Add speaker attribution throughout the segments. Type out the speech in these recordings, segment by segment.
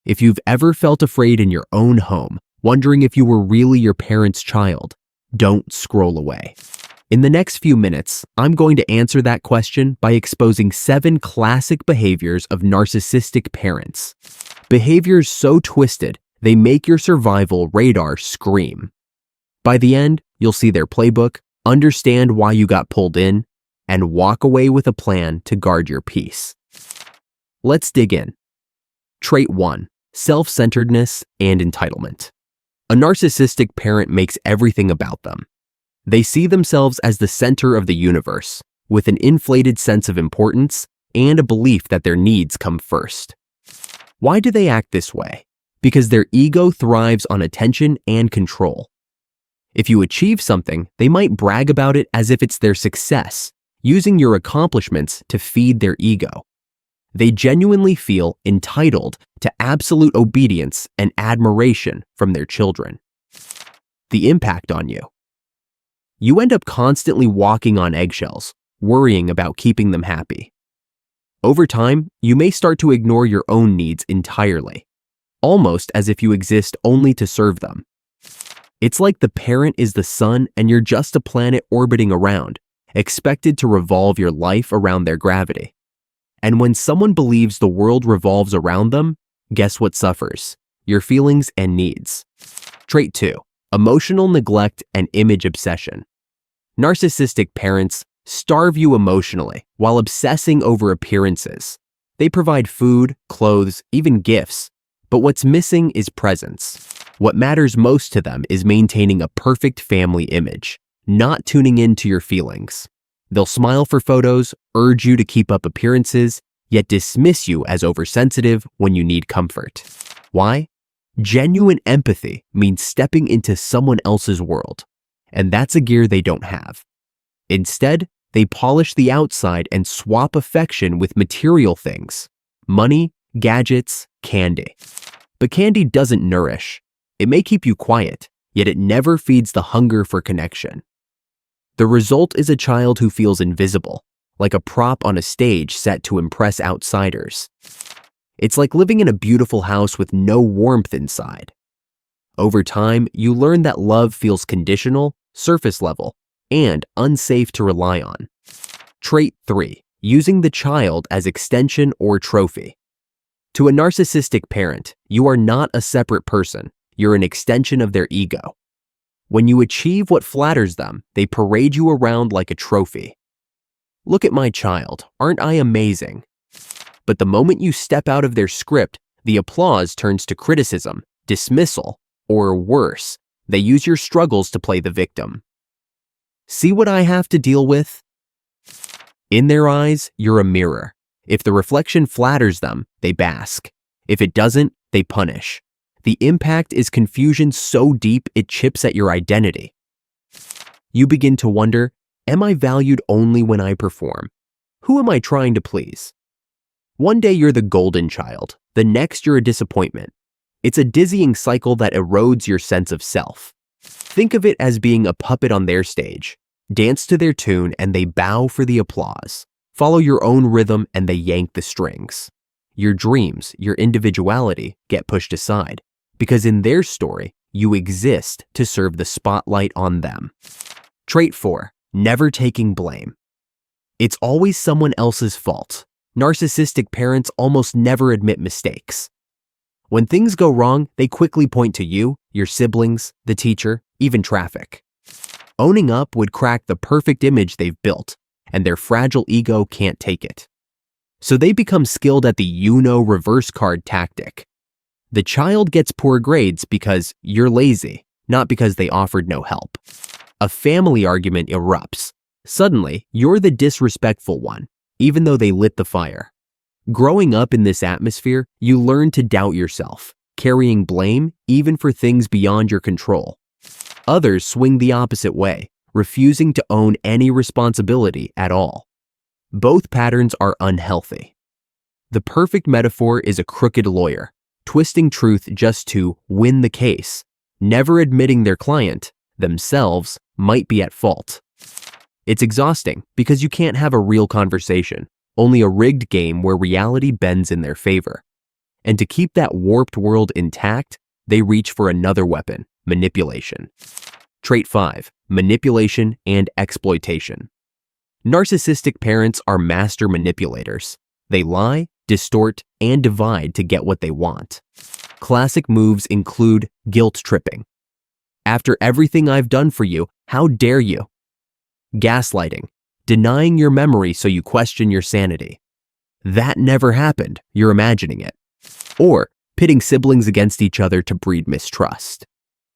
Speaker 1: If you've ever felt afraid in your own home, wondering if you were really your parents' child, don't scroll away. In the next few minutes, I'm going to answer that question by exposing 7 classic behaviors of narcissistic parents. Behaviors so twisted, they make your survival radar scream. By the end, you'll see their playbook, understand why you got pulled in, and walk away with a plan to guard your peace. Let's dig in. Trait 1. Self-centeredness and entitlement. A narcissistic parent makes everything about them. They see themselves as the center of the universe, with an inflated sense of importance and a belief that their needs come first. Why do they act this way? Because their ego thrives on attention and control. If you achieve something, they might brag about it as if it's their success, using your accomplishments to feed their ego. They genuinely feel entitled to absolute obedience and admiration from their children. The impact on you. You end up constantly walking on eggshells, worrying about keeping them happy. Over time, you may start to ignore your own needs entirely, almost as if you exist only to serve them. It's like the parent is the sun and you're just a planet orbiting around, expected to revolve your life around their gravity. And when someone believes the world revolves around them, guess what suffers? Your feelings and needs. Trait 2. Emotional neglect and image obsession. Narcissistic parents starve you emotionally while obsessing over appearances. They provide food, clothes, even gifts, but what's missing is presence. What matters most to them is maintaining a perfect family image, not tuning into your feelings. They'll smile for photos, urge you to keep up appearances, yet dismiss you as oversensitive when you need comfort. Why? Genuine empathy means stepping into someone else's world, and that's a gear they don't have. Instead, they polish the outside and swap affection with material things: money, gadgets, candy. But candy doesn't nourish. It may keep you quiet, yet it never feeds the hunger for connection. The result is a child who feels invisible, like a prop on a stage set to impress outsiders. It's like living in a beautiful house with no warmth inside. Over time, you learn that love feels conditional, surface level, and unsafe to rely on. Trait 3. Using the child as extension or trophy. To a narcissistic parent, you are not a separate person. You're an extension of their ego. When you achieve what flatters them, they parade you around like a trophy. Look at my child, aren't I amazing? But the moment you step out of their script, the applause turns to criticism, dismissal, or worse, they use your struggles to play the victim. See what I have to deal with? In their eyes, you're a mirror. If the reflection flatters them, they bask. If it doesn't, they punish. The impact is confusion so deep it chips at your identity. You begin to wonder, am I valued only when I perform? Who am I trying to please? One day you're the golden child, the next you're a disappointment. It's a dizzying cycle that erodes your sense of self. Think of it as being a puppet on their stage. Dance to their tune and they bow for the applause. Follow your own rhythm and they yank the strings. Your dreams, your individuality get pushed aside, because in their story, you exist to serve the spotlight on them. Trait 4. Never taking blame. It's always someone else's fault. Narcissistic parents almost never admit mistakes. When things go wrong, they quickly point to you, your siblings, the teacher, even traffic. Owning up would crack the perfect image they've built, and their fragile ego can't take it. So they become skilled at the reverse card tactic. The child gets poor grades because you're lazy, not because they offered no help. A family argument erupts. Suddenly, you're the disrespectful one, even though they lit the fire. Growing up in this atmosphere, you learn to doubt yourself, carrying blame even for things beyond your control. Others swing the opposite way, refusing to own any responsibility at all. Both patterns are unhealthy. The perfect metaphor is a crooked lawyer, twisting truth just to win the case, never admitting their client, themselves, might be at fault. It's exhausting because you can't have a real conversation, only a rigged game where reality bends in their favor. And to keep that warped world intact, they reach for another weapon, manipulation. Trait 5, manipulation and exploitation. Narcissistic parents are master manipulators. They lie, distort, and divide to get what they want. Classic moves include guilt tripping. After everything I've done for you, how dare you? Gaslighting, denying your memory so you question your sanity. That never happened, you're imagining it. Or pitting siblings against each other to breed mistrust.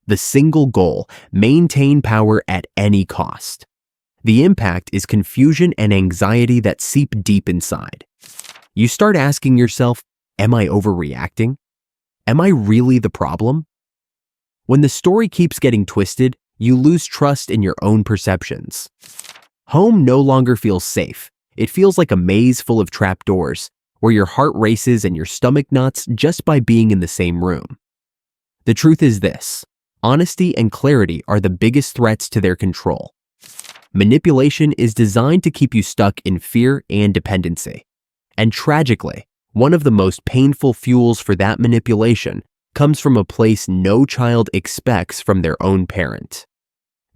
Speaker 1: The single goal, maintain power at any cost. The impact is confusion and anxiety that seep deep inside. You start asking yourself, am I overreacting? Am I really the problem? When the story keeps getting twisted, you lose trust in your own perceptions. Home no longer feels safe. It feels like a maze full of trapdoors, where your heart races and your stomach knots just by being in the same room. The truth is this: honesty and clarity are the biggest threats to their control. Manipulation is designed to keep you stuck in fear and dependency. And tragically, one of the most painful fuels for that manipulation comes from a place no child expects from their own parent: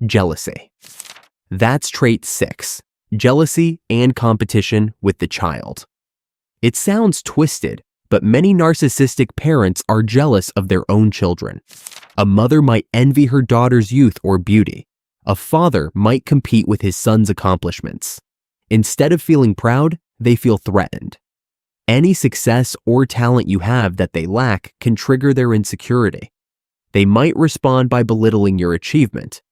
Speaker 1: jealousy. That's trait 6, jealousy and competition with the child. It sounds twisted, but many narcissistic parents are jealous of their own children. A mother might envy her daughter's youth or beauty. A father might compete with his son's accomplishments. Instead of feeling proud, they feel threatened. Any success or talent you have that they lack can trigger their insecurity. They might respond by belittling your achievement.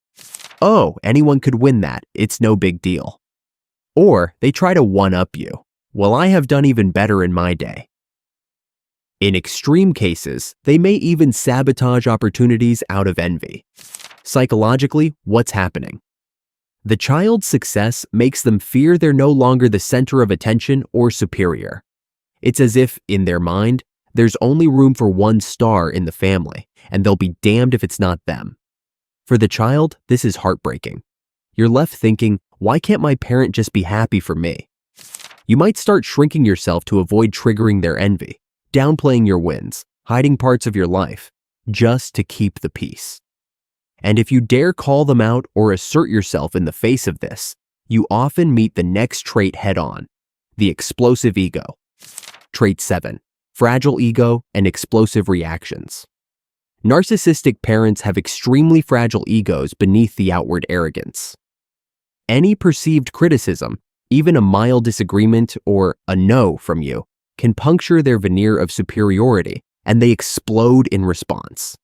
Speaker 1: Oh, anyone could win that, it's no big deal. Or they try to one-up you. Well, I have done even better in my day. In extreme cases, they may even sabotage opportunities out of envy. Psychologically, what's happening? The child's success makes them fear they're no longer the center of attention or superior. It's as if, in their mind, there's only room for one star in the family, and they'll be damned if it's not them. For the child, this is heartbreaking. You're left thinking, why can't my parent just be happy for me? You might start shrinking yourself to avoid triggering their envy, downplaying your wins, hiding parts of your life, just to keep the peace. And if you dare call them out or assert yourself in the face of this, you often meet the next trait head-on: the explosive ego. Trait 7, fragile ego and explosive reactions. Narcissistic parents have extremely fragile egos beneath the outward arrogance. Any perceived criticism, even a mild disagreement or a no from you, can puncture their veneer of superiority, and they explode in response.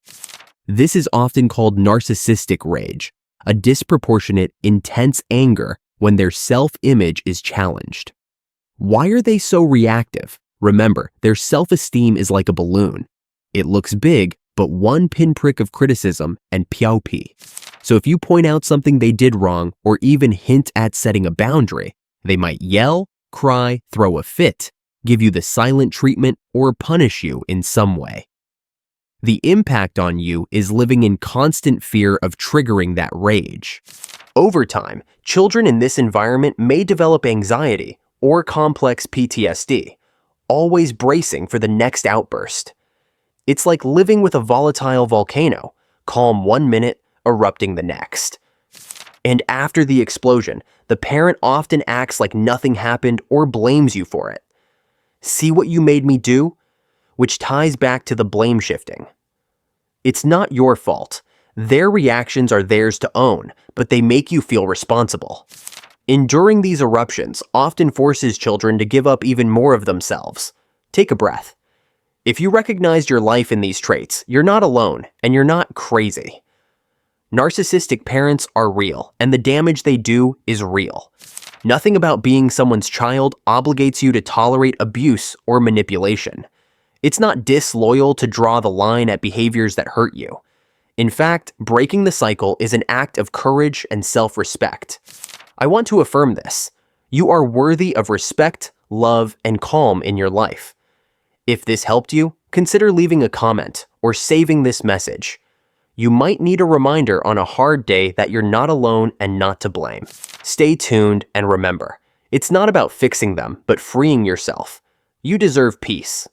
Speaker 1: This is often called narcissistic rage, a disproportionate, intense anger when their self-image is challenged. Why are they so reactive? Remember, their self-esteem is like a balloon. It looks big, but one pinprick of criticism and piao pi. So if you point out something they did wrong or even hint at setting a boundary, they might yell, cry, throw a fit, give you the silent treatment, or punish you in some way. The impact on you is living in constant fear of triggering that rage. Over time, children in this environment may develop anxiety or complex PTSD, always bracing for the next outburst. It's like living with a volatile volcano, calm one minute, erupting the next. And after the explosion, the parent often acts like nothing happened or blames you for it. See what you made me do? Which ties back to the blame shifting. It's not your fault. Their reactions are theirs to own, but they make you feel responsible. Enduring these eruptions often forces children to give up even more of themselves. Take a breath. If you recognized your life in these traits, you're not alone, and you're not crazy. Narcissistic parents are real, and the damage they do is real. Nothing about being someone's child obligates you to tolerate abuse or manipulation. It's not disloyal to draw the line at behaviors that hurt you. In fact, breaking the cycle is an act of courage and self-respect. I want to affirm this. You are worthy of respect, love, and calm in your life. If this helped you, consider leaving a comment or saving this message. You might need a reminder on a hard day that you're not alone and not to blame. Stay tuned and remember, it's not about fixing them, but freeing yourself. You deserve peace.